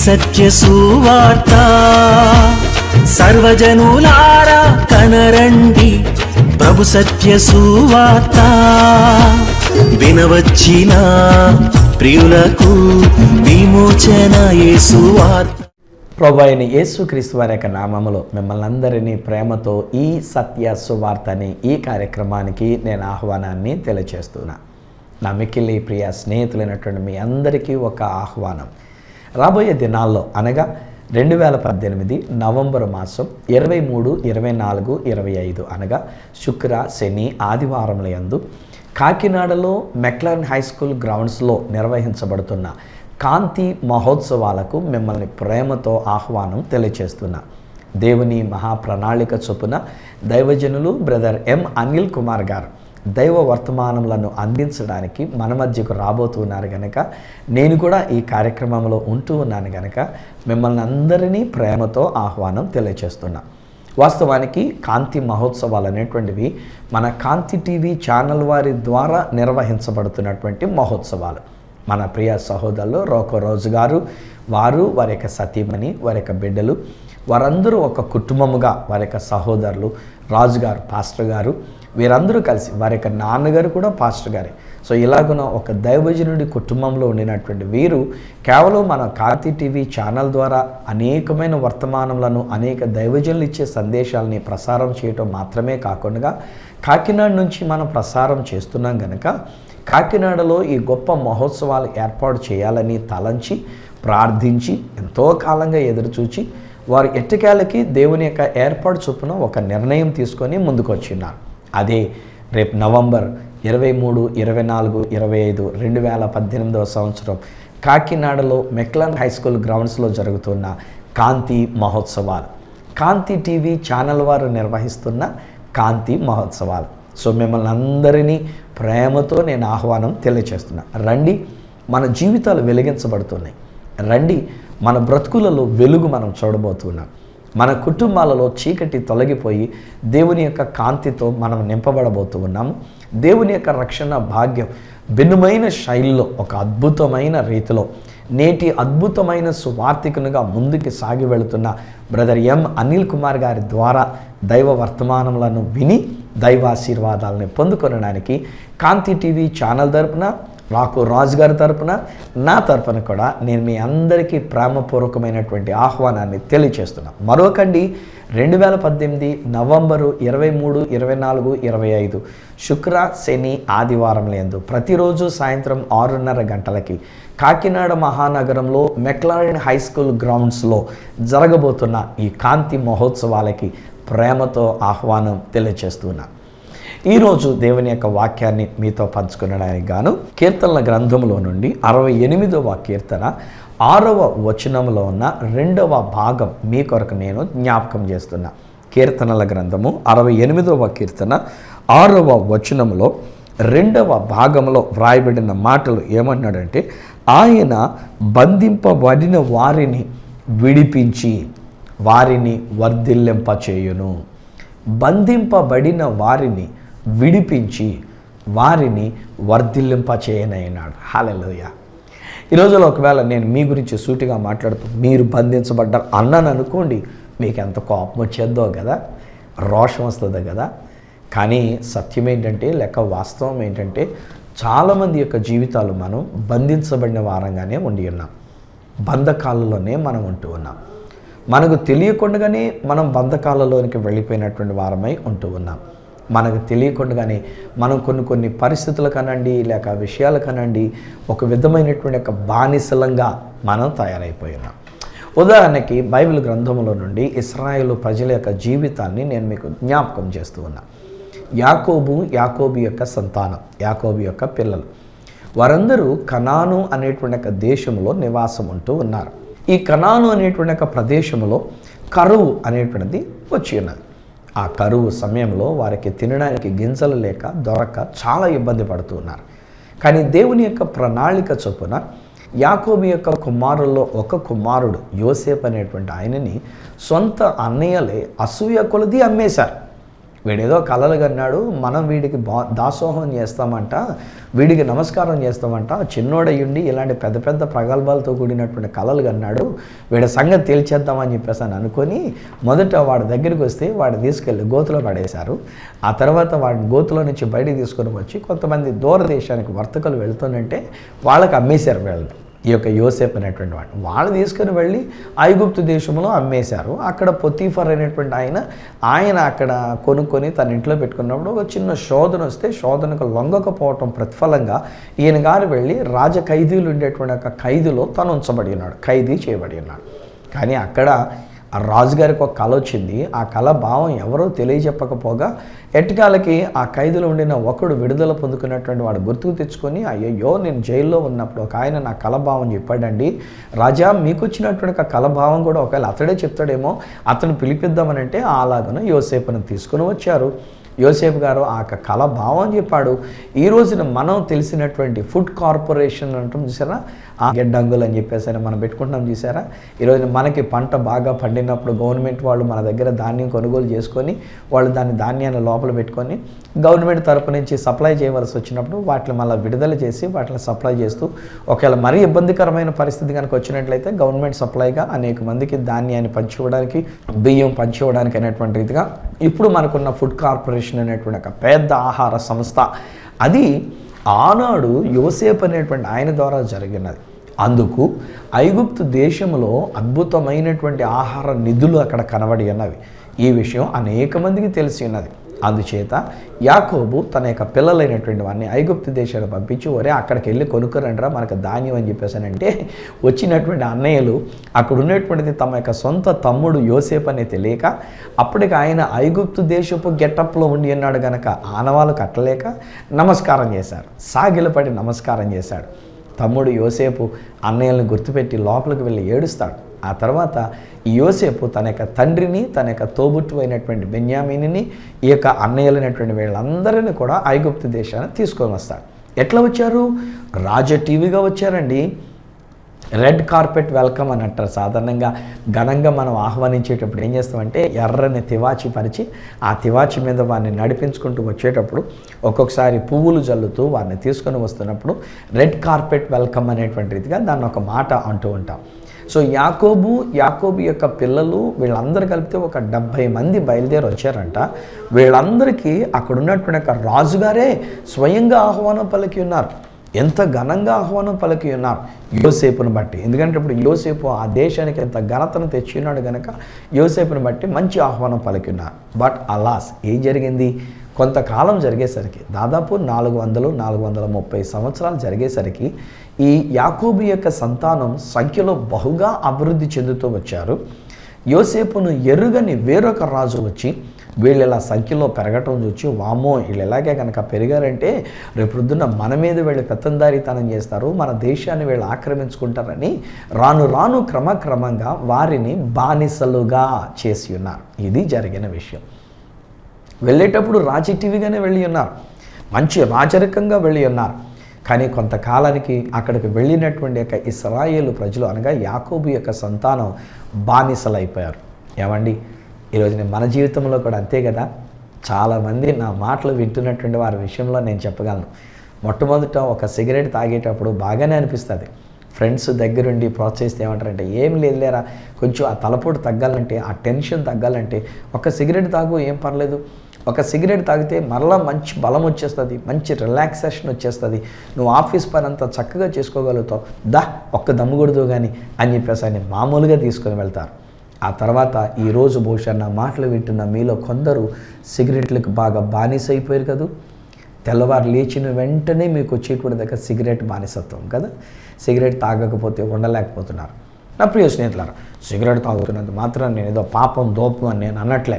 సత్య సువార్త సర్వజనులారా కనరండి, ప్రభు సత్య సువార్త వినవచ్చిన ప్రియులకు విమోచన యేసు వార్త. ప్రభు అయిన యేసుక్రీస్తు వారి యొక్క నామములో మిమ్మల్ని అందరినీ ప్రేమతో ఈ సత్య సువార్త అనే ఈ కార్యక్రమానికి నేను ఆహ్వానాన్ని తెలియజేస్తున్నా. నా మిక్కిలి ప్రియ స్నేహితులైనటువంటి మీ అందరికీ ఒక ఆహ్వానం. రాబోయే దినాల్లో అనగా 2018 నవంబర్ మాసం 23, 24, 25 అనగా శుక్ర, శని, ఆదివారముల యందు కాకినాడలో మెక్లారెన్ హై స్కూల్ గ్రౌండ్స్లో నిర్వహించబడుతున్న కాంతి మహోత్సవాలకు మిమ్మల్ని ప్రేమతో ఆహ్వానం తెలియజేస్తున్నా. దేవుని మహాప్రణాళిక చొప్పున దైవజనులు బ్రదర్ ఎం అనిల్ కుమార్ గారు దైవ వర్తమానములను అందించడానికి మన మధ్యకు రాబోతున్నారు కనుక, నేను కూడా ఈ కార్యక్రమంలో ఉంటూ ఉన్నాను కనుక మిమ్మల్ని అందరినీ ప్రేమతో ఆహ్వానం తెలియజేస్తున్నా. వాస్తవానికి కాంతి మహోత్సవాలు అనేటువంటివి మన కాంతి టీవీ ఛానల్ వారి ద్వారా నిర్వహించబడుతున్నటువంటి మహోత్సవాలు. మన ప్రియ సహోదరులు రోకరోజు గారు, వారి యొక్క సతీమణి, వారి యొక్క బిడ్డలు, వారందరూ ఒక కుటుంబముగా, వారి యొక్క సహోదరులు రాజు గారు, పాస్టర్ గారు, వీరందరూ కలిసి, వారి యొక్క నాన్నగారు కూడా పాస్టర్ గారే. సో ఇలాగున ఒక దైవజనుడి కుటుంబంలో ఉండినటువంటి వీరు కేవలం మన కాంతి టీవీ ఛానల్ ద్వారా అనేకమైన వర్తమానములను, అనేక దైవజనులు ఇచ్చే సందేశాలని ప్రసారం చేయటం మాత్రమే కాకుండా కాకినాడ నుంచి మనం ప్రసారం చేస్తున్నాం కనుక కాకినాడలో ఈ గొప్ప మహోత్సవాలు ఏర్పాటు చేయాలని తలంచి, ప్రార్థించి, ఎంతో కాలంగా ఎదురుచూచి వారు ఎట్టకేలకి దేవుని యొక్క ఏర్పాటు చొప్పున ఒక నిర్ణయం తీసుకొని ముందుకు వచ్చిన్నారు. అదే రేపు నవంబర్ 23, 24, 25, 2018 సంవత్సరం కాకినాడలో మెక్లారెన్ హై స్కూల్ గ్రౌండ్స్లో జరుగుతున్న కాంతి మహోత్సవాలు, కాంతి టీవీ ఛానల్ వారు నిర్వహిస్తున్న కాంతి మహోత్సవాలు. సో మిమ్మల్ని అందరినీ ప్రేమతో నేను ఆహ్వానం తెలియజేస్తున్నా. రండి, మన జీవితాలు వెలిగించబడుతున్నాయి. రండి, మన బ్రతుకులలో వెలుగు మనం చూడబోతున్నాం. మన కుటుంబాలలో చీకటి తొలగిపోయి దేవుని యొక్క కాంతితో మనం నింపబడబోతూ ఉన్నాము. దేవుని యొక్క రక్షణ భాగ్యం భిన్నమైన శైలిలో, ఒక అద్భుతమైన రీతిలో నేటి అద్భుతమైన సువార్థికునిగా ముందుకు సాగి వెళుతున్న బ్రదర్ ఎం అనిల్ కుమార్ గారి ద్వారా దైవ వర్తమానములను విని దైవాశీర్వాదాలను పొందుకొనడానికి కాంతి టీవీ ఛానల్ తరపున, రాజు గారి తరపున, నా తరపున కూడా నేను మీ అందరికీ ప్రేమపూర్వకమైనటువంటి ఆహ్వానాన్ని తెలియచేస్తున్నాను. మరొకండి, 2018 నవంబరు 23, 24, 25 శుక్ర, శని, ఆదివారముల యందు ప్రతిరోజు సాయంత్రం 6:30 గంటలకి కాకినాడ మహానగరంలో మెక్లారెన్ హై స్కూల్ గ్రౌండ్స్లో జరగబోతున్న ఈ కాంతి మహోత్సవాలకి ప్రేమతో ఆహ్వానం తెలియచేస్తున్నా. ఈరోజు దేవుని యొక్క వాక్యాన్ని మీతో పంచుకునడానికి గాను కీర్తనల గ్రంథంలో నుండి 68వ కీర్తన 6వ వచనంలో ఉన్న 2వ భాగం మీ కొరకు నేను జ్ఞాపకం చేస్తున్నా. కీర్తనల గ్రంథము 68వ కీర్తన 6వ వచనంలో 2వ భాగంలో వ్రాయబడిన మాటలు ఏమన్నాడంటే, ఆయన బంధింపబడిన వారిని విడిపించి వారిని వర్ధిల్లింపచేయును. బంధింపబడిన వారిని విడిపించి వారిని వర్ధిల్లింపచేయనన్నాడు. హల్లెలూయా. ఈ రోజులో ఒకవేళ నేను మీ గురించి సూటిగా మాట్లాడుతూ మీరు బంధించబడ్డారు అన్నాను అనుకోండి, మీకు ఎంత కోపం వచ్చేద్దో కదా, రోషం వస్తుందో కదా. కానీ సత్యం ఏంటంటే, వాస్తవం ఏంటంటే, చాలామంది యొక్క జీవితాలు మనం బంధించబడిన వారంగానే ఉండి ఉన్నాం. బంధకాలలోనే మనం ఉంటూ ఉన్నాం. మనకు తెలియకుండానే మనం బంధకాలలోనికి వెళ్ళిపోయినటువంటి వారమై ఉంటూ ఉన్నాం. మనకు తెలియకుండానే మనం కొన్ని పరిస్థితుల కనండి, లేక విషయాల కనండి, ఒక విధమైనటువంటి ఒక బానిసలంగా మనం తయారైపోయినాం. ఉదాహరణకి బైబిల్ గ్రంథంలో నుండి ఇశ్రాయేలు ప్రజల యొక్క జీవితాన్ని నేను మీకు జ్ఞాపకం చేస్తూ ఉన్నా. యాకోబు యొక్క సంతానం, యాకోబు యొక్క పిల్లలు, వారందరూ కనాను అనేటువంటి ఒక దేశంలో నివాసం ఉంటూ ఉన్నారు. ఈ కనాను అనేటువంటి ఒక ప్రదేశంలో కరువు అనేటువంటిది వచ్చి ఉన్నది. ఆ కరువు సమయంలో వారికి తినడానికి గింజలు లేక దొరక చాలా ఇబ్బంది పడుతూ ఉన్నారు. కానీ దేవుని యొక్క ప్రణాళిక చొప్పున యాకోబు యొక్క కుమారుల్లో ఒక కుమారుడు యోసేపు అనేటువంటి ఆయనని సొంత అన్నయ్యలే అసూయ కొలది అమ్మేశారు. వీడేదో కలలు కన్నాడు, మనం వీడికి దాసోహం చేస్తామంట, వీడికి నమస్కారం చేస్తామంట, చిన్నోడయ్యుండి ఇలాంటి పెద్ద పెద్ద ప్రగల్భాలతో కూడినటువంటి కలలు కన్నాడు, వీడి సంగతి తేల్చేద్దామని చెప్పేసి అని అనుకొని మొదట వాడి దగ్గరికి వస్తే వాడిని తీసుకెళ్ళి గోతులో పడేశారు. ఆ తర్వాత వాడిని గోతులో నుంచి బయటికి తీసుకొని వచ్చి కొంతమంది దూరదేశానికి వర్తకులు వెళ్తుందంటే వాళ్ళకి అమ్మేశారు వీళ్ళని. ఈ యొక్క యోసేపు అనేటువంటి వాళ్ళు తీసుకుని వెళ్ళి ఐగుప్తు దేశంలో అమ్మేశారు. అక్కడ పొతీఫర్ అనేటువంటి ఆయన అక్కడ కొనుక్కొని తన ఇంట్లో పెట్టుకున్నప్పుడు ఒక చిన్న శోధన వస్తే శోధనకు లొంగకపోవటం ప్రతిఫలంగా ఈయన గారు వెళ్ళి రాజ ఖైదీలు ఉండేటువంటి ఒక ఖైదీలో తను ఉంచబడి ఉన్నాడు, ఖైదీ చేయబడి ఉన్నాడు. కానీ అక్కడ ఆ రాజుగారికి ఒక కళ వచ్చింది. ఆ కళ భావం ఎవరో తెలియజెప్పకపోగా ఎట్టికాలకి ఆ ఖైదులో ఉండిన ఒకడు విడుదల పొందుకున్నటువంటి వాడు గుర్తుకు తెచ్చుకొని, అయ్యయ్యో నేను జైల్లో ఉన్నప్పుడు ఒక ఆయన నా కళ భావం చెప్పాడండి, రాజా మీకు వచ్చినటువంటి ఆ కళ భావం కూడా ఒకవేళ అతడే చెప్తాడేమో, అతను పిలిపిద్దామనంటే అలాగను యోసేపును తీసుకుని వచ్చారు. యోసేపు గారు ఆ కళ భావం చెప్పాడు. ఈ రోజున మనం తెలిసినటువంటి ఫుడ్ కార్పొరేషన్ అంటాం చూసారా, ఆ గెడ్డంగులు అని చెప్పేసి మనం పెట్టుకుంటాం చూసారా. ఈరోజు మనకి పంట బాగా పండినప్పుడు గవర్నమెంట్ వాళ్ళు మన దగ్గర ధాన్యం కొనుగోలు చేసుకొని వాళ్ళు ధాన్యాన్ని లోపల పెట్టుకొని గవర్నమెంట్ తరపు నుంచి సప్లై చేయవలసి వచ్చినప్పుడు వాటిని మళ్ళీ విడుదల చేసి వాటిని సప్లై చేస్తూ, ఒకవేళ మరీ ఇబ్బందికరమైన పరిస్థితి కనుక వచ్చినట్లయితే గవర్నమెంట్ సప్లైగా అనేక మందికి ధాన్యాన్ని పంచివ్వడానికి, బియ్యం పంచివ్వడానికి అనేటువంటి రీతిగా ఇప్పుడు మనకున్న ఫుడ్ కార్పొరేషన్ అనేటువంటి ఒక పెద్ద ఆహార సంస్థ, అది ఆనాడు యోసేపు అనేటువంటి ఆయన ద్వారా జరిగినది. అందుకు ఐగుప్తు దేశంలో అద్భుతమైనటువంటి ఆహార నిధులు అక్కడ కనబడి ఉన్నవి. ఈ విషయం అనేక మందికి తెలిసి ఉన్నది. అందుచేత యాకోబు తన యొక్క పిల్లలైనటువంటి వాడిని ఐగుప్తు దేశానికి పంపించి, ఒరే అక్కడికి వెళ్ళి కొనుక్కురండిరా మనకు ధాన్యం అని చెప్పేసానంటే వచ్చినటువంటి అన్నయ్యలు అక్కడ ఉన్నటువంటిది తమ యొక్క సొంత తమ్ముడు యోసేపు అని తెలియక అప్పటికి ఆయన ఐగుప్తు దేశపు గెటప్లో ఉండి ఉన్నాడు కనుక ఆనవాళ్ళు కట్టలేక నమస్కారం చేశారు, సాగిలపడి నమస్కారం చేశాడు. తమ్ముడు యోసేపు అన్నయ్యలను గుర్తుపెట్టి లోపలికి వెళ్ళి ఏడుస్తాడు. ఆ తర్వాత యోసేపు తన యొక్క తండ్రిని, తన యొక్క తోబుట్టు అయినటువంటి బెన్యామీని, ఈ యొక్క అన్నయ్యలైనటువంటి వీళ్ళందరినీ కూడా ఐగుప్తు దేశాన్ని తీసుకొని వస్తాడు. ఎట్లా వచ్చారు? టీవీగా వచ్చారండి. రెడ్ కార్పెట్ వెల్కమ్ అని అంటారు. సాధారణంగా ఘనంగా మనం ఆహ్వానించేటప్పుడు ఏం చేస్తామంటే ఎర్రని తివాచి పరిచి ఆ తివాచి మీద వారిని నడిపించుకుంటూ వచ్చేటప్పుడు ఒక్కొక్కసారి పువ్వులు జల్లుతూ వారిని తీసుకొని వస్తున్నప్పుడు రెడ్ కార్పెట్ వెల్కమ్ అనేటువంటి రీతిగా దాన్ని ఒక మాట అంటూ ఉంటాం. సో యాకోబు యొక్క పిల్లలు వీళ్ళందరూ కలిపితే ఒక 70 మంది బయలుదేరి వచ్చారంట. వీళ్ళందరికీ అక్కడ ఉన్నటువంటి ఒక రాజుగారే స్వయంగా ఆహ్వానం పలికి ఉన్నారు. ఎంత ఘనంగా ఆహ్వానం పలికి ఉన్నారు యోసేపును బట్టి. ఎందుకంటే ఇప్పుడు యోసేపు ఆ దేశానికి ఎంత ఘనతను తెచ్చి ఉన్నాడు కనుక యోసేపును బట్టి మంచి ఆహ్వానం పలికి ఉన్నారు. బట్ అలాస్ ఏం జరిగింది? కొంతకాలం జరిగేసరికి దాదాపు 430 సంవత్సరాలు జరిగేసరికి ఈ యాకోబు యొక్క సంతానం సంఖ్యలో బహుగా అభివృద్ధి చెందుతూ వచ్చారు. యోసేపును ఎరుగని వేరొక రాజు వచ్చి వీళ్ళు ఇలా సంఖ్యలో పెరగటం చూచి, వామో వీళ్ళు ఎలాగే కనుక పెరిగారంటే రేపొద్దున మన మీద వీళ్ళు పెత్తందారీతనం చేస్తారు, మన దేశాన్ని వీళ్ళు ఆక్రమించుకుంటారని రాను క్రమక్రమంగా వారిని బానిసలుగా చేసి ఉన్నారు. ఇది జరిగిన విషయం. వెళ్ళేటప్పుడు టీవీగానే వెళ్ళి ఉన్నారు, మంచి రాజరికంగా వెళ్ళి ఉన్నారు. కానీ కొంతకాలానికి అక్కడికి వెళ్ళినటువంటి యొక్క ఇశ్రాయేలు ప్రజలు అనగా యాకోబు యొక్క సంతానం బానిసలైపోయారు. ఏమండి, ఈరోజు మన జీవితంలో కూడా అంతే కదా. చాలామంది నా మాటలు వింటున్నటువంటి వారి విషయంలో నేను చెప్పగలను. మొట్టమొదట ఒక సిగరెట్ తాగేటప్పుడు బాగానే అనిపిస్తుంది. ఫ్రెండ్స్ దగ్గరుండి ప్రోత్సహిస్తే ఏమంటారంటే, ఏం లేదులేరా, కొంచెం ఆ తలపోటు తగ్గాలంటే, ఆ టెన్షన్ తగ్గాలంటే ఒక సిగరెట్ తాగు, ఏం పర్లేదు, ఒక సిగరెట్ తాగితే మరలా మంచి బలం వచ్చేస్తుంది, మంచి రిలాక్సేషన్ వచ్చేస్తుంది, నువ్వు ఆఫీస్ పని అంతా చక్కగా చేసుకోగలుగుతావు, ఒక్క దమ్ముగొడదు కానీ అని చెప్పేసి అని మామూలుగా తీసుకొని వెళ్తారు. ఆ తర్వాత ఈరోజు బహుశా నా మాటలు వింటున్న మీలో కొందరు సిగరెట్లకు బాగా బానిస అయిపోయారు కదా. తెల్లవారు లేచిన వెంటనే మీకు వచ్చేటువంటి దగ్గర సిగరెట్ బానిసత్వం కదా. సిగరెట్ తాగకపోతే ఉండలేకపోతున్నారు. నా ప్రియ స్నేహితులారా, సిగరెట్ తాగుతున్నంత మాత్రం నేను ఏదో పాపం దోపం అని నేను అనట్లే.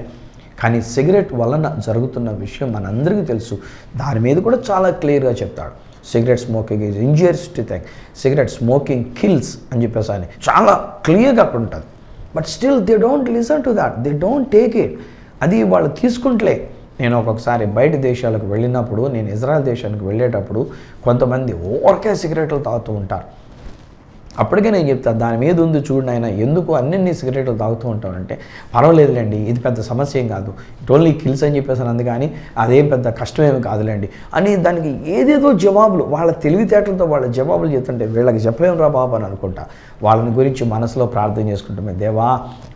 కానీ సిగరెట్ వలన జరుగుతున్న విషయం మనందరికీ తెలుసు. దాని మీద కూడా చాలా క్లియర్గా చెప్తాడు. Cigarette smoking is injurious to thing, cigarette smoking kills అని చెప్పేసి అని చాలా క్లియర్గా అక్కడ ఉంటుంది. But still they don't listen to that, they don't take it. అది వాళ్ళు తీసుకుంటలే. నేను ఒక్కొక్కసారి బయట దేశాలకు వెళ్ళినప్పుడు, నేను ఇజ్రాయెల్ దేశానికి వెళ్ళేటప్పుడు కొంతమంది ఊరికే సిగరెట్లు తాగుతూ ఉంటారు. అప్పటికే నేను చెప్తాను, దాని మీద ఉంది చూడు నాయన, ఎందుకు అన్ని సిగరెట్లు తాగుతూ ఉంటానంటే, పర్వాలేదులేండి, ఇది పెద్ద సమస్య ఏం కాదు, ఇట్ ఓన్లీ కిల్స్ అని చెప్పేసాను, అందుకని అదేం పెద్ద కష్టమేమి కాదులేండి అని దానికి ఏదేదో జవాబులు, వాళ్ళ తెలివితేటలతో వాళ్ళ జవాబులు చెప్తుంటే వీళ్ళకి చెప్పలేం రా బాబు అని అనుకుంటా. వాళ్ళని గురించి మనసులో ప్రార్థన చేసుకుంటామే, దేవా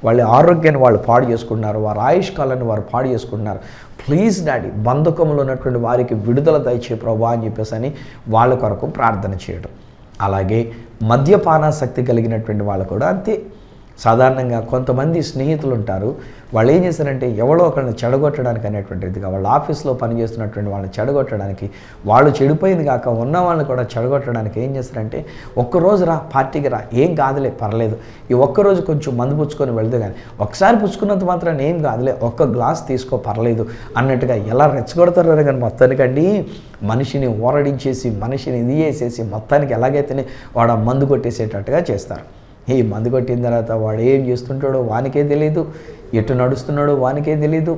వాళ్ళ ఆరోగ్యాన్ని వాళ్ళు పాడు చేసుకుంటున్నారు, వారి ఆయుష్కాలాన్ని వారు పాడు చేసుకుంటున్నారు, ప్లీజ్ డాడీ బంధకంలో ఉన్నటువంటి వారికి విడుదల దయచే ప్రభా అని చెప్పేసి అని వాళ్ళ కొరకు ప్రార్థన చేయడం. అలాగే మద్యపానాసక్తి కలిగినటువంటి వాళ్ళు కూడా అంతే. సాధారణంగా కొంతమంది స్నేహితులు ఉంటారు, వాళ్ళు ఏం చేశారంటే ఎవడో ఒకరిని చెడగొట్టడానికి అనేటువంటిదిగా వాళ్ళ ఆఫీస్లో పనిచేస్తున్నటువంటి వాళ్ళని చెడగొట్టడానికి, వాళ్ళు చెడిపోయింది కాక ఉన్న వాళ్ళని కూడా చెడగొట్టడానికి ఏం చేస్తారంటే, ఒక్కరోజు రా పార్టీకి రా, ఏం కాదులే పర్లేదు, ఈ ఒక్కరోజు కొంచెం మందు పుచ్చుకొని వెళ్తే కానీ, ఒకసారి పుచ్చుకున్నంత మాత్రాన్ని ఏం కాదులే, ఒక్క గ్లాస్ తీసుకో పర్లేదు అన్నట్టుగా ఎలా రెచ్చగొడతారో కానీ మొత్తానికండి మనిషిని ఓరడించేసి మనిషిని ఇది చేసేసి మొత్తానికి ఎలాగైతేనే వాడు ఆ మందు కొట్టేసేటట్టుగా చేస్తారు. ఈ మందు కొట్టిన తర్వాత వాడు ఏం చేస్తుంటాడో వానికే తెలియదు, ఎటు నడుస్తున్నాడో వానికే తెలియదు,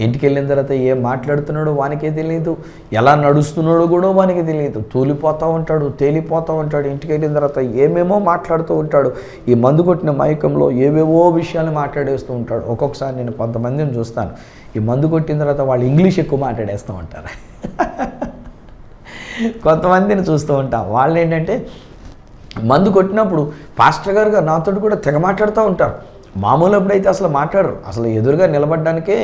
ఇంటికి వెళ్ళిన తర్వాత ఏం మాట్లాడుతున్నాడో వానికే తెలియదు, ఎలా నడుస్తున్నాడో కూడా వానికి తెలియదు, తూలిపోతూ ఉంటాడు, తేలిపోతూ ఉంటాడు, ఇంటికి వెళ్ళిన తర్వాత ఏమేమో మాట్లాడుతూ ఉంటాడు. ఈ మందు కొట్టిన మైకంలో ఏవేవో విషయాలు మాట్లాడేస్తూ ఉంటాడు. ఒక్కొక్కసారి నేను కొంతమందిని చూస్తాను, ఈ మందు కొట్టిన తర్వాత వాళ్ళు ఇంగ్లీష్ ఎక్కువ మాట్లాడేస్తూ ఉంటారు. కొంతమందిని చూస్తూ ఉంటాం, వాళ్ళు ఏంటంటే మందు కొట్టినప్పుడు పాస్టర్ గారుగా నాతో కూడా తెగ మాట్లాడుతూ ఉంటారు. మామూలు అప్పుడైతే అసలు మాట్లాడరు, అసలు ఎదురుగా నిలబడడానికే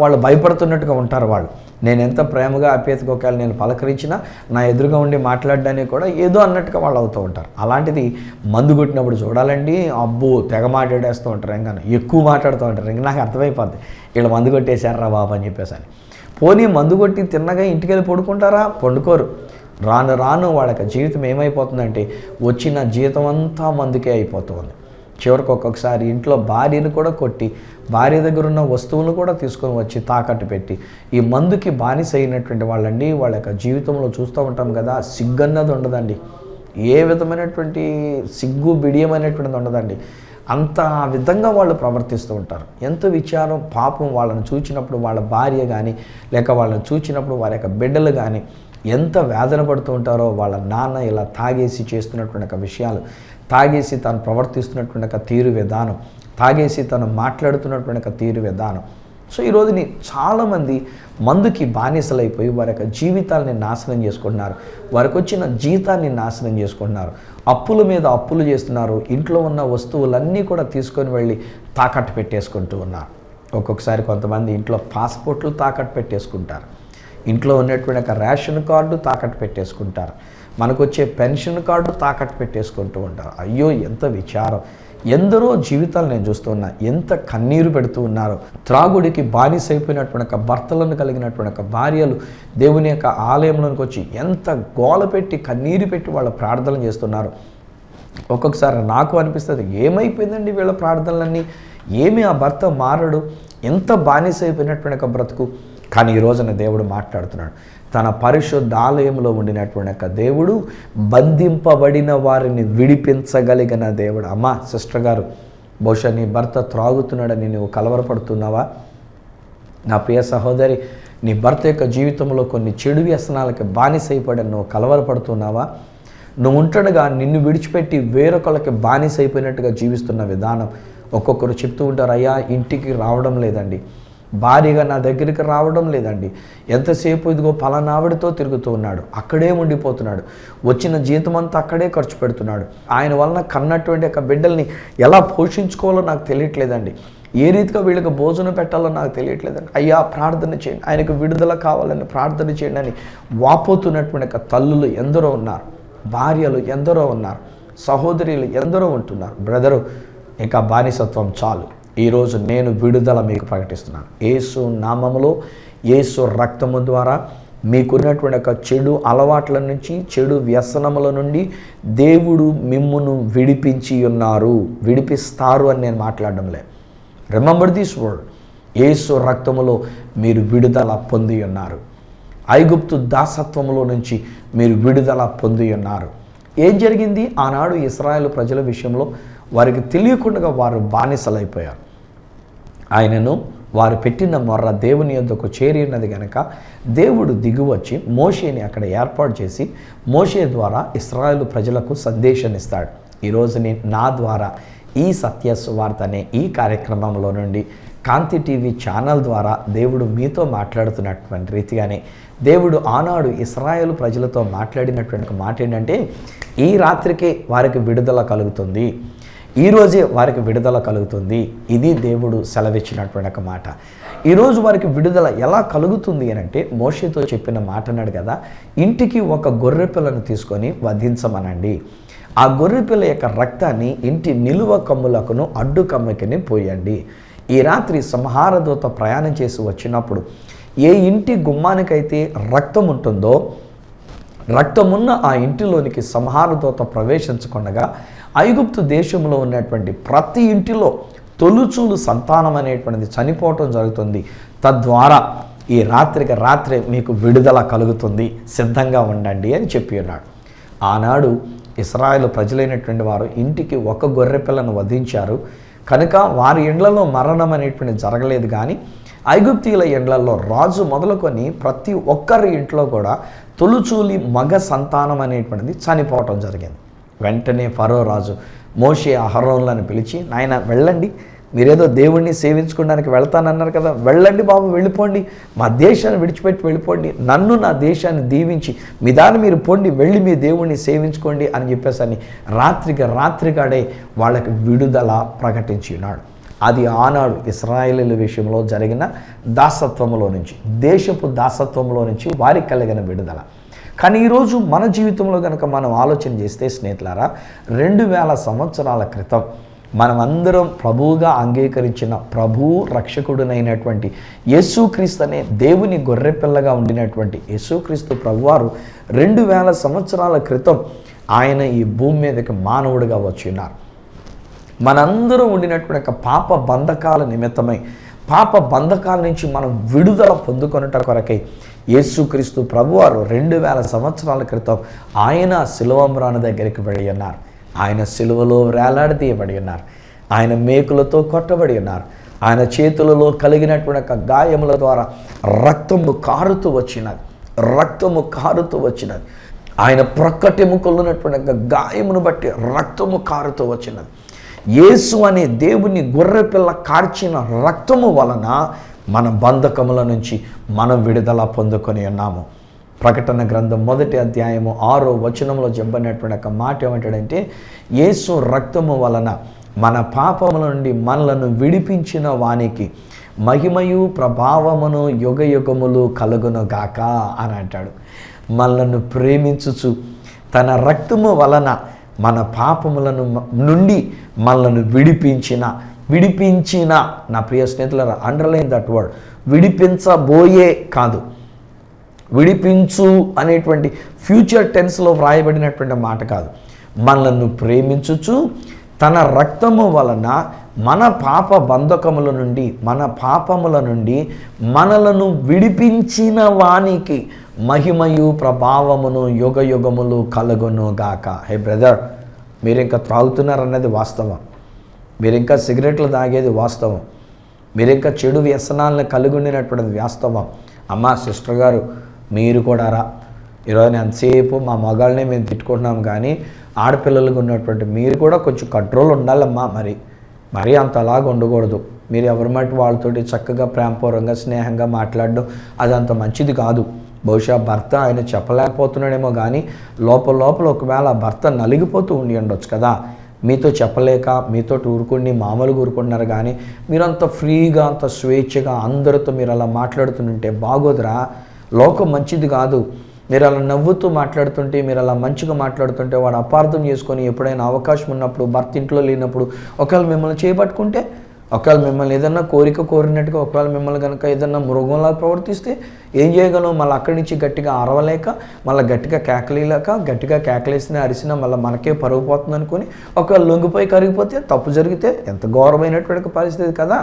వాళ్ళు భయపడుతున్నట్టుగా ఉంటారు. వాళ్ళు నేను ఎంత ప్రేమగా ఆప్యాయతగా ఒకవేళ నేను పలకరించినా నా ఎదురుగా ఉండి మాట్లాడడానికి కూడా ఏదో అన్నట్టుగా వాళ్ళు అవుతూ ఉంటారు. అలాంటిది మందు కొట్టినప్పుడు చూడాలండి, అబ్బో తెగ మాట్లాడేస్తూ ఉంటారు, ఇంకా ఎక్కువ మాట్లాడుతూ ఉంటారు. ఇంక నాకు అర్థమైపోద్ది వీళ్ళు మందు కొట్టేశారా బాబు అని చెప్పేసి అని. పోనీ మందు కొట్టి తిన్నగా ఇంటికి వెళ్ళి పడుకుంటారా? పండుకోరు. రాను రాను వాళ్ళకి జీవితం ఏమైపోతుందంటే వచ్చిన జీతం అంతా మందుకే అయిపోతుంది. చివరికి ఒక్కొక్కసారి ఇంట్లో భార్యను కూడా కొట్టి భార్య దగ్గర ఉన్న వస్తువులను కూడా తీసుకొని వచ్చి తాకట్టు పెట్టి ఈ మందుకి బానిస అయినటువంటి వాళ్ళండి వాళ్ళ యొక్క జీవితంలో చూస్తూ ఉంటాం కదా, సిగ్గన్నది ఉండదండి, ఏ విధమైనటువంటి సిగ్గు బిడియమైనటువంటిది ఉండదండి. అంత విధంగా వాళ్ళు ప్రవర్తిస్తూ ఉంటారు. ఎంత విచారం పాపం. వాళ్ళని చూచినప్పుడు వాళ్ళ భార్య కానీ లేక వాళ్ళని చూచినప్పుడు వారి యొక్క బిడ్డలు కానీ ఎంత వేదన పడుతూ ఉంటారో. వాళ్ళ నాన్న ఇలా తాగేసి చేస్తున్నటువంటి ఒక విషయాలు, తాగేసి తను ప్రవర్తిస్తున్నటువంటి ఒక తీరు విధానం, తాగేసి తను మాట్లాడుతున్నటువంటి ఒక తీరు విధానం. సో ఈరోజుని చాలామంది మందుకి బానిసలైపోయి వారి యొక్క జీవితాలని నాశనం చేసుకుంటున్నారు, వారికి వచ్చిన జీతాన్ని నాశనం చేసుకుంటున్నారు, అప్పుల మీద అప్పులు చేస్తున్నారు, ఇంట్లో ఉన్న వస్తువులన్నీ కూడా తీసుకొని వెళ్ళి తాకట్టు పెట్టేసుకుంటూ ఉన్నారు. ఒక్కొక్కసారి కొంతమంది ఇంట్లో పాస్పోర్ట్లు తాకట్టు పెట్టేసుకుంటారు, ఇంట్లో ఉన్నటువంటి ఒక రేషన్ కార్డు తాకట్టు పెట్టేసుకుంటారు, మనకు వచ్చే పెన్షన్ కార్డు తాకట్టు పెట్టేసుకుంటూ ఉంటారు. అయ్యో ఎంత విచారం. ఎందరో జీవితాలు నేను చూస్తున్నా, ఎంత కన్నీరు పెడుతూ ఉన్నారు. త్రాగుడికి బానిస అయిపోయినటువంటి ఒక భర్తలను కలిగినటువంటి ఒక భార్యలు దేవుని యొక్క ఆలయంలోకి వచ్చి ఎంత గోల పెట్టి కన్నీరు పెట్టి వాళ్ళ ప్రార్థనలు చేస్తున్నారు. ఒక్కొక్కసారి నాకు అనిపిస్తుంది, ఏమైపోయిందండి వీళ్ళ ప్రార్థనలన్నీ, ఏమి ఆ భర్త మారడు, ఎంత బానిస అయిపోయినటువంటి ఒక బ్రతుకు. కానీ ఈ రోజున దేవుడు మాట్లాడుతున్నాడు. తన పరిశుద్ధ ఆలయంలో ఉండినటువంటి ఒక దేవుడు బంధింపబడిన వారిని విడిపించగలిగిన దేవుడు. అమ్మా సిస్టర్ గారు, బహుశా నీ భర్త త్రాగుతున్నాడని నువ్వు కలవరపడుతున్నావా? నా ప్రియ సహోదరి, నీ భర్త యొక్క జీవితంలో కొన్ని చెడు వ్యసనాలకి బానిసైపోయాడని నువ్వు కలవరపడుతున్నావా? నువ్వు ఉంటుండగా నిన్ను విడిచిపెట్టి వేరొకళ్ళకి బానిసైపోయినట్టుగా జీవిస్తున్న విధానం. ఒక్కొక్కరు చెప్తూ ఉంటారు, అయ్యా ఇంటికి రావడం లేదండి, భారీగా నా దగ్గరికి రావడం లేదండి, ఎంతసేపు ఇదిగో పలానావిడితో తిరుగుతూ ఉన్నాడు, అక్కడే ఉండిపోతున్నాడు, వచ్చిన జీతం అంతా అక్కడే ఖర్చు పెడుతున్నాడు, ఆయన వలన కన్నటువంటి ఒక బిడ్డల్ని ఎలా పోషించుకోవాలో నాకు తెలియట్లేదండి, ఏ రీతిగా వీళ్ళకి భోజనం పెట్టాలో నాకు తెలియట్లేదండి, అయ్యా ప్రార్థన చేయండి, ఆయనకు విడుదల కావాలని ప్రార్థన చేయండి అని వాపోతున్నటువంటి ఒక తల్లులు ఎందరో ఉన్నారు, భార్యలు ఎందరో ఉన్నారు, సహోదరులు ఎందరో ఉంటున్నారు. బ్రదరు, ఇంకా బానిసత్వం చాలు. ఈరోజు నేను విడుదల మీకు ప్రకటిస్తున్నాను. యేసు నామములో, యేసు రక్తము ద్వారా మీకున్నటువంటి ఒక చెడు అలవాట్ల నుంచి, చెడు వ్యసనముల నుండి దేవుడు మిమ్మును విడిపించి ఉన్నారు, విడిపిస్తారు అని నేను మాట్లాడడం లేదు. రిమెంబర్ దిస్ వర్డ్, యేసు రక్తములో మీరు విడుదల పొంది ఉన్నారు. ఐగుప్తు దాసత్వములో నుంచి మీరు విడుదల పొంది ఉన్నారు. ఏం జరిగింది? ఆనాడు ఇశ్రాయేలు ప్రజల విషయంలో వారికి తెలియకుండా వారు బానిసలైపోయారు. ఆయనను వారు పెట్టిన మొర్ర దేవుని యొద్దకు చేరి ఉన్నది కనుక దేవుడు దిగువచ్చి మోషేని అక్కడ ఏర్పాటు చేసి మోషే ద్వారా ఇశ్రాయేలు ప్రజలకు సందేశాన్ని ఇస్తాడు. ఈరోజు నేను నా ద్వారా ఈ సత్య సువార్త అనే ఈ కార్యక్రమంలో నుండి కాంతి టీవీ ఛానల్ ద్వారా దేవుడు మీతో మాట్లాడుతున్నటువంటి రీతిగానే దేవుడు ఆనాడు ఇశ్రాయేలు ప్రజలతో మాట్లాడినటువంటి ఒక మాట ఏంటంటే, ఈ రాత్రికే వారికి విడుదల కలుగుతుంది, ఈరోజే వారికి విడుదల కలుగుతుంది. ఇది దేవుడు సెలవిచ్చినటువంటి ఒక మాట. ఈరోజు వారికి విడుదల ఎలా కలుగుతుంది అని అంటే, మోషేతో చెప్పిన మాట అన్నాడు కదా, ఇంటికి ఒక గొర్రె పిల్లను తీసుకొని వధించమనండి. ఆ గొర్రె పిల్ల యొక్క రక్తాన్ని ఇంటి నిలువ కమ్ములకును అడ్డు కమ్మకిని పోయండి. ఈ రాత్రి సంహారదూత ప్రయాణం చేసి వచ్చినప్పుడు ఏ ఇంటి గుమ్మానికైతే రక్తం ఉంటుందో, రక్తమున్న ఆ ఇంటిలోనికి సంహారదూత ప్రవేశించకుండగా ఐగుప్తు దేశంలో ఉన్నటువంటి ప్రతి ఇంటిలో తొలుచూలు సంతానం అనేటువంటిది చనిపోవటం జరుగుతుంది. తద్వారా ఈ రాత్రికి రాత్రే మీకు విడుదల కలుగుతుంది, సిద్ధంగా ఉండండి అని చెప్పి ఉన్నాడు. ఆనాడు ఇశ్రాయేలు ప్రజలైనటువంటి వారు ఇంటికి ఒక గొర్రె పిల్లను వధించారు కనుక వారి ఇండ్లలో మరణం అనేటువంటిది జరగలేదు. కానీ ఐగుప్తీయుల ఇండ్లలో రాజు మొదలుకొని ప్రతి ఒక్కరి ఇంట్లో కూడా తొలుచూలి మగ సంతానం అనేటువంటిది చనిపోవటం జరిగింది. వెంటనే ఫరో రాజు మోషే అహరోన్లను పిలిచి, నాయన వెళ్ళండి, మీరేదో దేవుణ్ణి సేవించుకోవడానికి వెళ్తానన్నారు కదా, వెళ్ళండి బాబు, వెళ్ళిపోండి, మా దేశాన్ని విడిచిపెట్టి వెళ్ళిపోండి, నన్ను నా దేశాన్ని దీవించి మీ దాన్ని మీరు పొండి వెళ్ళి మీ దేవుణ్ణి సేవించుకోండి అని చెప్పేసి రాత్రిగాడే వాళ్ళకి విడుదల ప్రకటించి ఉన్నాడు. అది ఆనాడు ఇశ్రాయేలీల విషయంలో జరిగిన దాసత్వంలో నుంచి, దేశపు దాసత్వంలో నుంచి వారికి కలిగిన విడుదల. కానీ ఈరోజు మన జీవితంలో కనుక మనం ఆలోచన చేస్తే స్నేహితులారా, 2000 సంవత్సరాల క్రితం మనమందరం ప్రభువుగా అంగీకరించిన ప్రభు రక్షకుడునైనటువంటి యేసుక్రీస్తు అనే దేవుని గొర్రెపిల్లగా ఉండినటువంటి యేసుక్రీస్తు ప్రభువారు 2000 సంవత్సరాల క్రితం ఆయన ఈ భూమి మీదకి మానవుడిగా వచ్చి ఉన్నారు. మనందరం ఉండినటువంటి ఒక పాప బంధకాల నిమిత్తమై, పాప బంధకాల నుంచి మనం విడుదల పొందుకొనుట కొరకై యేసుక్రీస్తు ప్రభువారు 2000 సంవత్సరాల క్రితం ఆయన శిలువమ్రాను దగ్గరికి వెళ్ళి ఉన్నారు. ఆయన శిలువలో వేలాడదీయబడి ఉన్నారు. ఆయన మేకులతో కొట్టబడి ఉన్నారు. ఆయన చేతులలో కలిగినటువంటి గాయముల ద్వారా రక్తము కారుతూ వచ్చినది. ఆయన ప్రక్కటెముకలున్నటువంటి గాయమును బట్టి రక్తము కారుతూ వచ్చినది. యేసు అనే దేవుని గొర్రెపిల్ల కార్చిన రక్తము వలన మన బంధకముల నుంచి మనం విడుదల పొందుకొని ఉన్నాము. ప్రకటన గ్రంథం 1వ అధ్యాయము 6వ వచనంలో చెప్పినటువంటి ఒక మాట ఏమంటాడంటే, యేసు రక్తము వలన మన పాపముల నుండి మనలను విడిపించిన వానికి మహిమయు ప్రభావమును యుగయుగములు కలుగునుగాక అని అంటాడు. మనలను ప్రేమించుచు తన రక్తము వలన మన పాపములను నుండి మనలను విడిపించిన నా ప్రియ స్నేహితులారా, అండర్లైన్ దట్ వర్డ్, విడిపించబోయే కాదు, విడిపించు అనేటువంటి ఫ్యూచర్ టెన్స్లో వ్రాయబడినటువంటి మాట కాదు. మనలను ప్రేమించుచు తన రక్తము వలన మన పాప బంధకముల నుండి, మన పాపముల నుండి మనలను విడిపించిన వానికి మహిమయు ప్రభావమును యుగయుగములు కలుగును గాక. హే బ్రదర్, మీరు ఇంకా త్రాగుతున్నారన్నది వాస్తవం, మీరు ఇంకా సిగరెట్లు తాగేది వాస్తవం, మీరు ఇంకా చెడు వ్యసనాలను కలిగి ఉండినటువంటిది వాస్తవం. అమ్మా సిస్టర్ గారు, మీరు కూడా రా, ఈరోజు ఎంతసేపు మా మగాళ్ళనే మేము తిట్టుకుంటున్నాం, కానీ ఆడపిల్లలకు ఉన్నటువంటి మీరు కూడా కొంచెం కంట్రోల్ ఉండాలమ్మా. మరీ అంతలాగా ఉండకూడదు. మీరు ఎవరి మట్టి వాళ్ళతోటి చక్కగా ప్రేమపూర్వకంగా స్నేహంగా మాట్లాడడం అది అంత మంచిది కాదు. బహుశా భర్త ఆయన చెప్పలేకపోతున్నాడేమో, కానీ లోపల ఒకవేళ భర్త నలిగిపోతూ ఉండి ఉండొచ్చు కదా, మీతో చెప్పలేక మీతో ఊరుకుని మామూలుగా ఊరుకుంటున్నారు. కానీ మీరు అంత ఫ్రీగా అంత స్వేచ్ఛగా అందరితో మీరు అలా మాట్లాడుతుంటే బాగోదురా, లోకం మంచిది కాదు. మీరు అలా నవ్వుతూ మాట్లాడుతుంటే, మీరు అలా మంచిగా మాట్లాడుతుంటే వాడు అపార్థం చేసుకొని ఎప్పుడైనా అవకాశం ఉన్నప్పుడు, భర్త ఇంట్లో లేనప్పుడు ఒకవేళ మిమ్మల్ని చేపట్టుకుంటే, ఒకవేళ మిమ్మల్ని ఏదన్నా కోరినట్టుగా ఒకవేళ మిమ్మల్ని కనుక ఏదన్నా మృగంలా ప్రవర్తిస్తే ఏం చేయగలం? మళ్ళీ అక్కడి నుంచి గట్టిగా అరవలేక, మళ్ళీ గట్టిగా కేకలేక, గట్టిగా కేకలేసినా అరిసినా మళ్ళీ మనకే పరుగు పోతుంది అనుకొని ఒకవేళ లొంగిపోయి కరిగిపోతే, తప్పు జరిగితే ఎంత ఘోరమైనటువంటి పరిస్థితి కదా.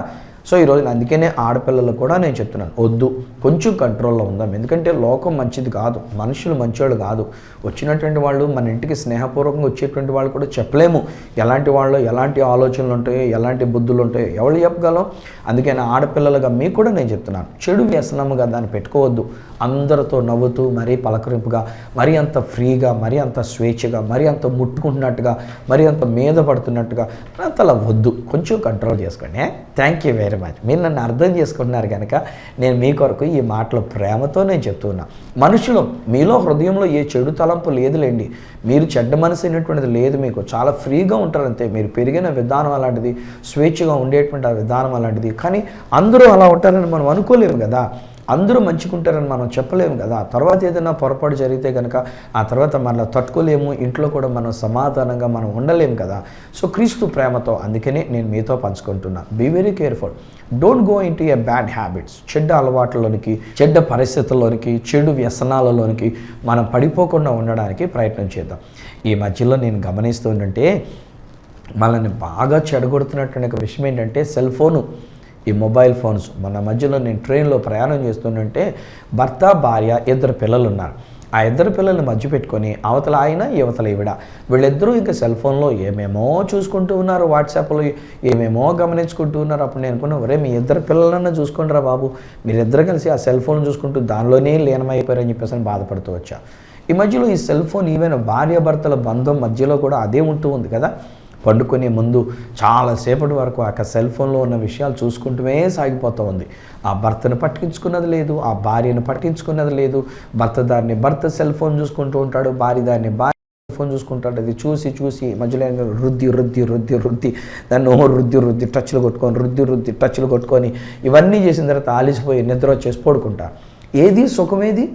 సో ఈరోజు అందుకనే ఆడపిల్లలు కూడా నేను చెప్తున్నాను, వద్దు, కొంచెం కంట్రోల్లో ఉందాం. ఎందుకంటే లోకం మంచిది కాదు, మనుషులు మంచోళ్ళు కాదు. వచ్చినటువంటి వాళ్ళు మన ఇంటికి స్నేహపూర్వకంగా వచ్చేటువంటి వాళ్ళు కూడా చెప్పలేము ఎలాంటి వాళ్ళు, ఎలాంటి ఆలోచనలు ఉంటాయో, ఎలాంటి బుద్ధులు ఉంటాయో ఎవరు చెప్పగలం. అందుకని ఆడపిల్లలుగా మీకు కూడా నేను చెప్తున్నాను, చెడు వ్యసనముగా దాన్ని పెట్టుకోవద్దు. అందరితో నవ్వుతూ, మరీ పలకరింపుగా, మరీ అంత ఫ్రీగా, మరీ అంత స్వేచ్ఛగా, మరీ అంత ముట్టుకుంటున్నట్టుగా, మరీ అంత మీద పడుతున్నట్టుగా అంతలా వద్దు. కొంచెం కంట్రోల్ చేసుకోండి. Thank you very much. మీరు నన్ను అర్థం చేసుకుంటున్నారు కనుక నేను మీ కొరకు ఈ మాటలు ప్రేమతో నేను చెప్తున్నా. మనుషులు మీలో హృదయంలో ఏ చెడు తలంపు లేదులేండి. మీరు చెడ్డ మనసు అయినటువంటిది లేదు. మీకు చాలా ఫ్రీగా ఉంటారంతే. మీరు పెరిగిన విధానం అలాంటిది, స్వేచ్ఛగా ఉండేటువంటి ఆ విధానం అలాంటిది. కానీ అందరూ అలా ఉంటారని మనం అనుకోలేము కదా, అందరూ మంచుకుంటారని మనం చెప్పలేము కదా. తర్వాత ఏదైనా పొరపాటు జరిగితే కనుక ఆ తర్వాత మనల్ని తట్టుకోలేము, ఇంట్లో కూడా మనం సమాధానంగా మనం ఉండలేము కదా. సో క్రీస్తు ప్రేమతో అందుకనే నేను మీతో పంచుకుంటున్నా, be very careful. Don't go into a bad habits. చెడ్డ అలవాట్లలోనికి, చెడ్డ పరిస్థితుల్లోనికి, చెడు వ్యసనాలలోనికి మనం పడిపోకుండా ఉండడానికి ప్రయత్నం చేద్దాం. ఈ మధ్యలో నేను గమనిస్తుంటే మనల్ని బాగా చెడగొడుతున్నటువంటి ఒక విషయం ఏంటంటే సెల్ ఫోను, ఈ మొబైల్ ఫోన్స్. మన మధ్యలో నేను ట్రైన్లో ప్రయాణం చేస్తుంటే భర్త భార్య ఇద్దరు పిల్లలు ఉన్నారు. ఆ ఇద్దరు పిల్లల్ని మధ్య పెట్టుకొని అవతల ఆయన యువతల ఈవిడ, వీళ్ళిద్దరూ ఇంకా సెల్ ఫోన్లో ఏమేమో చూసుకుంటూ ఉన్నారు, వాట్సాప్లో ఏమేమో గమనించుకుంటూ ఉన్నారు. అప్పుడు నేను అనుకున్నా, ఒరే మీ ఇద్దరు పిల్లలన్నా చూసుకుంటారా బాబు, మీరిద్దరు కలిసి ఆ సెల్ ఫోన్ చూసుకుంటూ దానిలోనే లీనమైపోయారని చెప్పేసి బాధపడుతూ వచ్చా. ఈ మధ్యలో ఈ సెల్ ఫోన్ ఈవెన్ భార్యాభర్తల బంధం మధ్యలో కూడా అదే ఉంటూ ఉంది కదా. పండుకునే ముందు చాలాసేపటి వరకు ఆ సెల్ ఫోన్లో ఉన్న విషయాలు చూసుకుంటూనే సాగిపోతూ ఉంది. ఆ భర్తను పట్టించుకున్నది లేదు, ఆ భార్యను పట్టించుకున్నది లేదు. భర్త సెల్ ఫోన్ చూసుకుంటూ ఉంటాడు, భార్య ఫోన్ చూసుకుంటాడు. అది చూసి మధ్యలో రుద్ది దాన్ని రుద్ది టచ్లు కొట్టుకొని ఇవన్నీ చేసిన తర్వాత ఆలిసిపోయి నిద్ర వచ్చేసి పడుకుంటారు. ఏది సుఖమేది?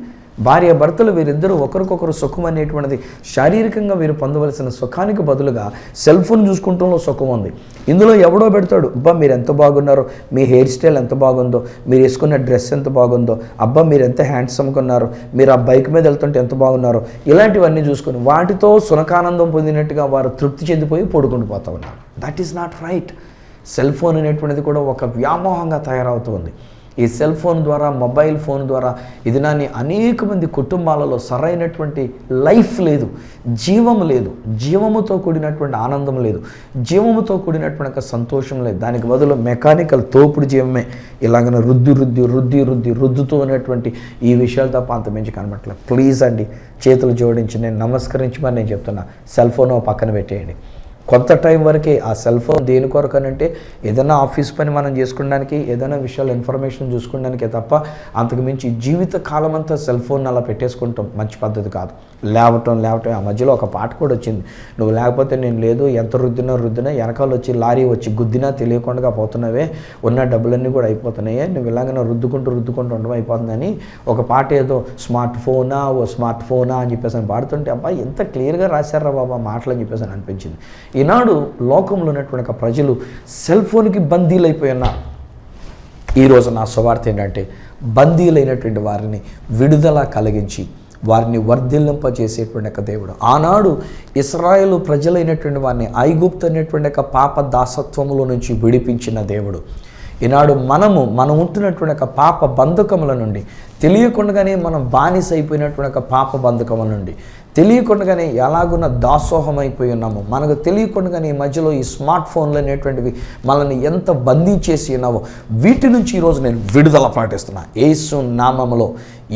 భార్య భర్తలు వీరిద్దరూ ఒకరికొకరు సుఖం అనేటువంటిది శారీరకంగా వీరు పొందవలసిన సుఖానికి బదులుగా సెల్ ఫోన్ చూసుకుంటూ సుఖం ఉంది. ఇందులో ఎవడో పెడతాడు, అబ్బా మీరు ఎంత బాగున్నారో, మీ హెయిర్ స్టైల్ ఎంత బాగుందో, మీరు వేసుకున్న డ్రెస్ ఎంత బాగుందో, అబ్బా మీరు ఎంత హ్యాండ్సమ్గా ఉన్నారో, మీరు ఆ బైక్ మీద వెళ్తుంటే ఎంత బాగున్నారో, ఇలాంటివన్నీ చూసుకొని వాటితో సునకానందం పొందినట్టుగా వారు తృప్తి చెందిపోయి పడుకుంటూ పోతూ ఉన్నారు. That is not right. Cell phone అనేటువంటిది కూడా ఒక వ్యామోహంగా తయారవుతుంది. ఈ సెల్ ఫోన్ ద్వారా, మొబైల్ ఫోన్ ద్వారా ఇది నాని అనేక మంది కుటుంబాలలో సరైనటువంటి లైఫ్ లేదు, జీవం లేదు, జీవముతో కూడినటువంటి ఆనందం లేదు, జీవముతో కూడినటువంటి సంతోషం లేదు. దానికి బదులు మెకానికల్ తోపుడు జీవమే. ఇలాగన రుద్దుతూ ఉన్నటువంటి ఈ విషయాలు తప్ప అంత మించి కనబట్టలేదు. ప్లీజ్ అండి, చేతులు జోడించి నేను నమస్కరించి మరి నేను చెప్తున్నా, సెల్ ఫోన్ పక్కన పెట్టేయండి. కొంత టైం వరకే. ఆ సెల్ ఫోన్ దేని కొరకనంటే ఏదైనా ఆఫీస్ పని మనం చేసుకోవడానికి, ఏదైనా విషయాలు ఇన్ఫర్మేషన్ చూసుకోవడానికే తప్ప అంతకు మించి జీవిత కాలం అంతా సెల్ ఫోన్ అలా పెట్టేసుకుంటాం మంచి పద్ధతి కాదు. లేవటం ఆ మధ్యలో ఒక పాట కూడా వచ్చింది, నువ్వు లేకపోతే నేను లేదు, ఎంత రుద్దినా వెనకాల వచ్చి లారీ వచ్చి గుద్దినా తెలియకుండా పోతున్నావే, ఉన్న డబ్బులన్నీ కూడా అయిపోతున్నాయే, నువ్వు ఇలాగైనా రుద్దుకుంటూ ఉండడం అయిపోతుందని ఒక పాట ఏదో స్మార్ట్ ఫోనా అని చెప్పేసి అని పాడుతుంటే అబ్బా ఎంత క్లియర్గా రాశారా బాబా మాటలు అని చెప్పేసి అని అనిపించింది. ఈనాడు లోకంలో ఉన్నటువంటి ప్రజలు సెల్ ఫోన్కి బందీలైపోయి ఉన్నారు. ఈరోజు నా సువార్త ఏంటంటే బందీలైనటువంటి వారిని విడుదల కలిగించి వారిని వర్ధిల్లింపజేసేటువంటి ఒక దేవుడు. ఆనాడు ఇశ్రాయేలు ప్రజలైనటువంటి వారిని ఐగుప్తు అనేటువంటి ఒక పాప దాసత్వములో నుంచి విడిపించిన దేవుడు. ఈనాడు మనం ఉంటున్నటువంటి ఒక పాప బంధకముల నుండి, తెలియకుండానే మనం బానిస అయిపోయినటువంటి ఒక పాప బంధకముల నుండి, తెలియకుండానే ఎలాగున్న దాసోహం అయిపోయి ఉన్నాము, మనకు తెలియకుండానే ఈ మధ్యలో ఈ స్మార్ట్ ఫోన్లు అనేటువంటివి మనల్ని ఎంత బంధించేసి ఉన్నావో వీటి నుంచి ఈరోజు నేను విడుదల పాటిస్తున్నా. యేసు నామములో,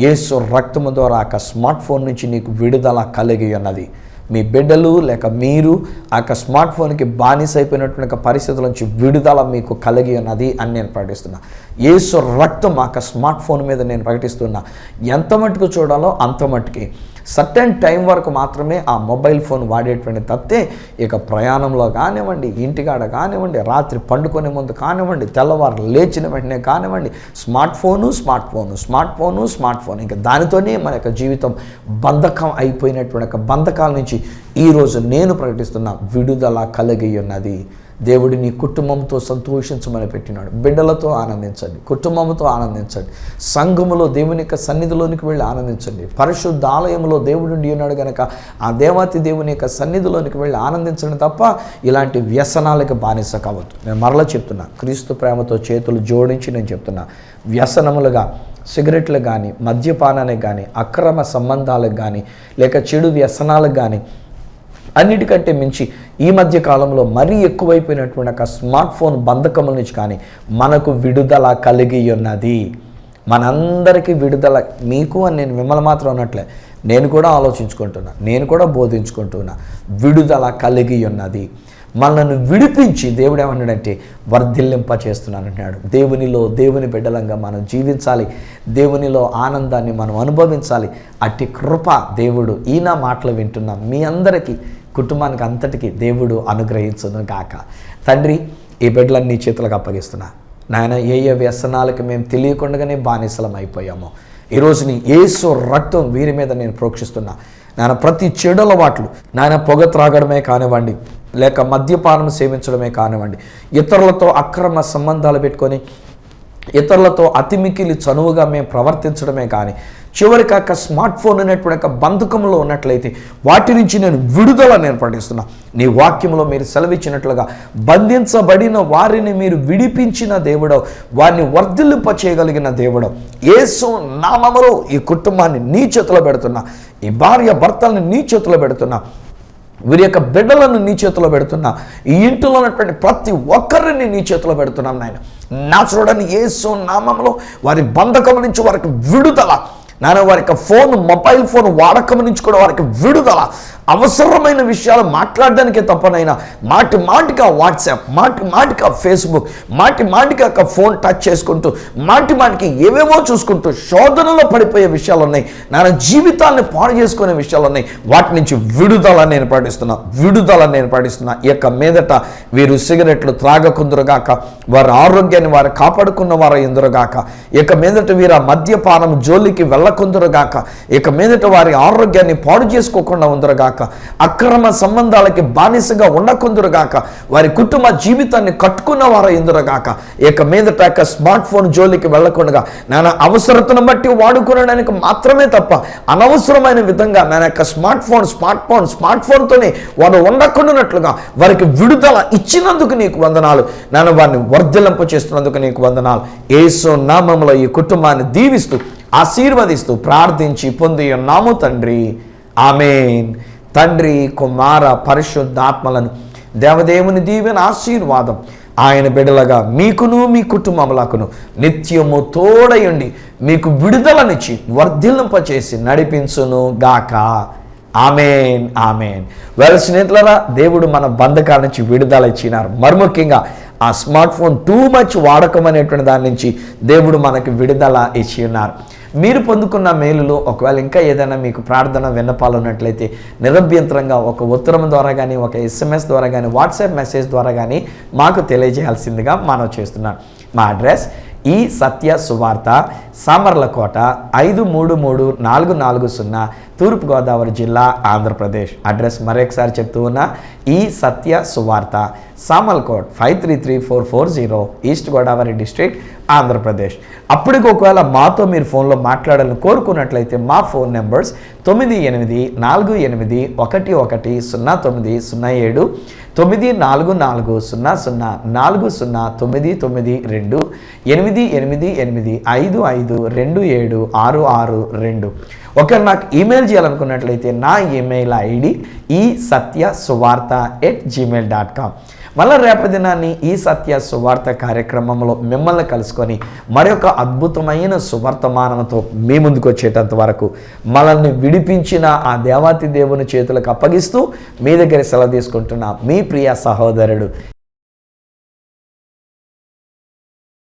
యేసు రక్తము ద్వారా ఆ స్మార్ట్ ఫోన్ నుంచి నీకు విడుదల కలిగి ఉన్నది. మీ బిడ్డలు లేక మీరు ఆ స్మార్ట్ ఫోన్కి బానిస అయిపోయినటువంటి పరిస్థితుల నుంచి విడుదల మీకు కలిగి ఉన్నది అని నేను ప్రకటిస్తున్నా. యేసు రక్తం ఆ స్మార్ట్ ఫోన్ మీద నేను ప్రకటిస్తున్నా. ఎంత మటుకు చూడాలో అంత మట్టుకి సర్టెన్ టైం వరకు మాత్రమే ఆ మొబైల్ ఫోన్ వాడేటువంటి తప్పితే ఇక ప్రయాణంలో కానివ్వండి, ఇంటికాడ కానివ్వండి, రాత్రి పండుకునే ముందు కానివ్వండి, తెల్లవారు లేచిన వెంటనే కానివ్వండి, స్మార్ట్ ఫోను ఇంకా దానితోనే మన యొక్క జీవితం బంధకం అయిపోయినటువంటి బంధకాల నుంచి ఈరోజు నేను ప్రకటిస్తున్న విడుదల కలిగి ఉన్నది. దేవుడు నీ కుటుంబంతో సంతోషించమని పెట్టినాడు. బిడ్డలతో ఆనందించండి, కుటుంబంతో ఆనందించండి, సంఘములో దేవుని యొక్క సన్నిధిలోనికి వెళ్ళి ఆనందించండి. పరిశుద్ధ ఆలయంలో దేవుడు ఉన్నాడు కనుక ఆ దేవాతి దేవుని యొక్క సన్నిధిలోనికి వెళ్ళి ఆనందించండి తప్ప ఇలాంటి వ్యసనాలకు బానిస కావద్దు. నేను మరలా చెప్తున్నా, క్రీస్తు ప్రేమతో చేతులు జోడించి నేను చెప్తున్నా, వ్యసనములుగా సిగరెట్లకు కానీ, మద్యపానానికి కానీ, అక్రమ సంబంధాలకు కానీ, లేక చెడు వ్యసనాలకు కానీ, అన్నిటికంటే మించి ఈ మధ్య కాలంలో మరీ ఎక్కువైపోయినటువంటి ఒక స్మార్ట్ ఫోన్ బంధకముల నుంచి కానీ మనకు విడుదల కలిగి ఉన్నది. మనందరికీ విడుదల, మీకు అని నేను మిమ్మల్ని మాత్రం అన్నట్లే, నేను కూడా ఆలోచించుకుంటున్నా, నేను కూడా బోధించుకుంటున్నా, విడుదల కలిగి ఉన్నది. మనల్ని విడిపించి దేవుడు ఏమన్నాడంటే వర్ధిల్లింప చేస్తున్నానంటున్నాడు. దేవునిలో దేవుని బిడ్డలంగా మనం జీవించాలి, దేవునిలో ఆనందాన్ని మనం అనుభవించాలి. అట్టి కృప దేవుడు ఈయన మాటలు వింటున్నాం మీ అందరికీ, కుటుంబానికి అంతటికీ దేవుడు అనుగ్రహించును గాక. తండ్రి, ఈ బిడ్డలన్నీ నీ చేతులకు అప్పగిస్తున్నా నాయన. ఏ ఏ వ్యసనాలకు మేము తెలియకుండానే బానిసలం అయిపోయామో ఈరోజు నీ యేసు రక్తం వీరి మీద నేను ప్రోక్షిస్తున్నా నాయన. ప్రతి చెడు అలవాట్లు నాయన, పొగ త్రాగడమే కానివ్వండి, లేక మద్యపానం సేవించడమే కానివ్వండి, ఇతరులతో అక్రమ సంబంధాలు పెట్టుకొని ఇతరులతో అతిమికిలి చనువుగా మేము ప్రవర్తించడమే కానీ, చివరికి ఆ స్మార్ట్ ఫోన్ అనేటువంటి ఒక బంధకంలో ఉన్నట్లయితే వాటి నుంచి నేను విడుదల నేను ప్రకటిస్తున్నా. నీ వాక్యంలో మీరు సెలవిచ్చినట్లుగా బంధించబడిన వారిని మీరు విడిపించిన దేవుడవు, వారిని వర్ధిల్లింప చేయగలిగిన దేవుడవు. యేసు నామములో ఈ కుటుంబాన్ని నీ చేతిలో పెడుతున్నా, ఈ భార్య భర్తల్ని నీ చేతిలో పెడుతున్నా, వీరి యొక్క బిడ్డలను నీ చేతిలో పెడుతున్నా, ఈ ఇంటిలో ఉన్నటువంటి ప్రతి ఒక్కరిని నీ చేతిలో పెడుతున్నాం నాయన. నా చూడని యేసు నామములో వారి బంధకం నుంచి వారికి విడుదల నాన్న. వారి యొక్క మొబైల్ ఫోన్ వాడకం నుంచి కూడా వారికి విడుదల. అవసరమైన విషయాలు మాట్లాడడానికే తప్పనైనా మాటి మాటిగా వాట్సాప్, మాటి మాటిగా ఫేస్బుక్, మాటి మాటిగా ఫోన్ టచ్ చేసుకుంటూ మాటి మాటికి ఏవేవో చూసుకుంటూ శోధనలో పడిపోయే విషయాలు ఉన్నాయి నాన్న. జీవితాన్ని పాడు చేసుకునే విషయాలు ఉన్నాయి. వాటి నుంచి విడుదల నేను ప్రకటిస్తున్నా, విడుదల నేను ప్రకటిస్తున్నా. ఈ యొక్క మీదట వీరు సిగరెట్లు త్రాగకుందురుగాక, వారి ఆరోగ్యాన్ని వారు కాపాడుకున్న వారు ఎందురుగాక. ఇక మీదట వీరు మద్యపానం జోలికి వెళ్ళకుందురుగాక. ఇక మీదట వారి ఆరోగ్యాన్ని పాడు చేసుకోకుండా ఉందరుగాక. అక్రమ సంబంధాలకి బానిసగా ఉండకుందురుగాక. వారి కుటుంబ జీవితాన్ని కట్టుకున్న వారు ఎందురుగాక. ఇక మీదట స్మార్ట్ ఫోన్ జోలికి వెళ్ళకుండా నాన్న, అవసరతను బట్టి వాడుకోవడానికి మాత్రమే తప్ప అనవసరమైన విధంగా నాన్న స్మార్ట్ ఫోన్తోనే వారు ఉండకుండానట్లుగా వారికి విడుదల ఇచ్చినందుకు నీకు వందనాలు నాన్న. వారిని వర్ధిల్లింప చేస్తున్నందుకు నీకు వందనాలు. యేసు నామములో ఈ కుటుంబాన్ని దీవిస్తూ ఆశీర్వదిస్తూ ప్రార్థించి పొంది ఉన్నాము తండ్రి, ఆమేన్. తండ్రి, కుమార, పరిశుద్ధాత్మలను దేవదేవుని దీవెన ఆశీర్వాదం ఆయన బిడ్డలుగా మీకును మీ కుటుంబములకును నిత్యము తోడయుండి మీకు విడుదలనిచ్చి వర్ధిల్లింపచేసి నడిపించును గాక. ఆమేన్, ఆమేన్. స్నేహితులారా, దేవుడు మన బంధకాల నుంచి విడుదల ఇచ్చినారు. మర్ముఖ్యంగా ఆ స్మార్ట్ ఫోన్ టూ మచ్ వాడకం అనేటువంటి దాని నుంచి దేవుడు మనకి విడుదల ఇచ్చి ఉన్నారు. మీరు పొందుకున్న మేలులో ఒకవేళ ఇంకా ఏదైనా మీకు ప్రార్థన విన్నపాలు ఉన్నట్లయితే నిరభ్యంతరంగా ఒక ఉత్తరం ద్వారా కానీ, ఒక SMS ద్వారా కానీ, వాట్సాప్ మెసేజ్ ద్వారా కానీ మాకు తెలియజేయాల్సిందిగా మనం చేస్తున్నాం. మా అడ్రస్ ఈ సత్య సువార్త, సామర్లకోట 533440, తూర్పుగోదావరి జిల్లా, ఆంధ్రప్రదేశ్. అడ్రస్ మరొకసారి చెప్తూ ఉన్నా, ఈ సత్య సువార్త, సామర్లకోట్ 533440, ఈస్ట్ గోదావరి డిస్ట్రిక్ట్, ఆంధ్రప్రదేశ్. అప్పటికి ఒకవేళ మాతో మీరు ఫోన్లో మాట్లాడాలని కోరుకున్నట్లయితే మా ఫోన్ నెంబర్స్ 9841110907, 9440040992, 8885527662. ఒకవేళ నాకు ఈమెయిల్ చేయాలనుకున్నట్లయితే నా ఈమెయిల్ ID isathyasuvartha@gmail.com. మళ్ళీ రేపటి దినాన్ని ఈ సత్య సువార్త కార్యక్రమంలో మిమ్మల్ని కలుసుకొని మరొక అద్భుతమైన సువర్తమానంతో మీ ముందుకు వచ్చేటంత వరకు మనల్ని విడిపించిన ఆ దేవాతి దేవుని చేతులకు అప్పగిస్తూ మీ దగ్గర సెలవు తీసుకుంటున్న మీ ప్రియ సహోదరుడు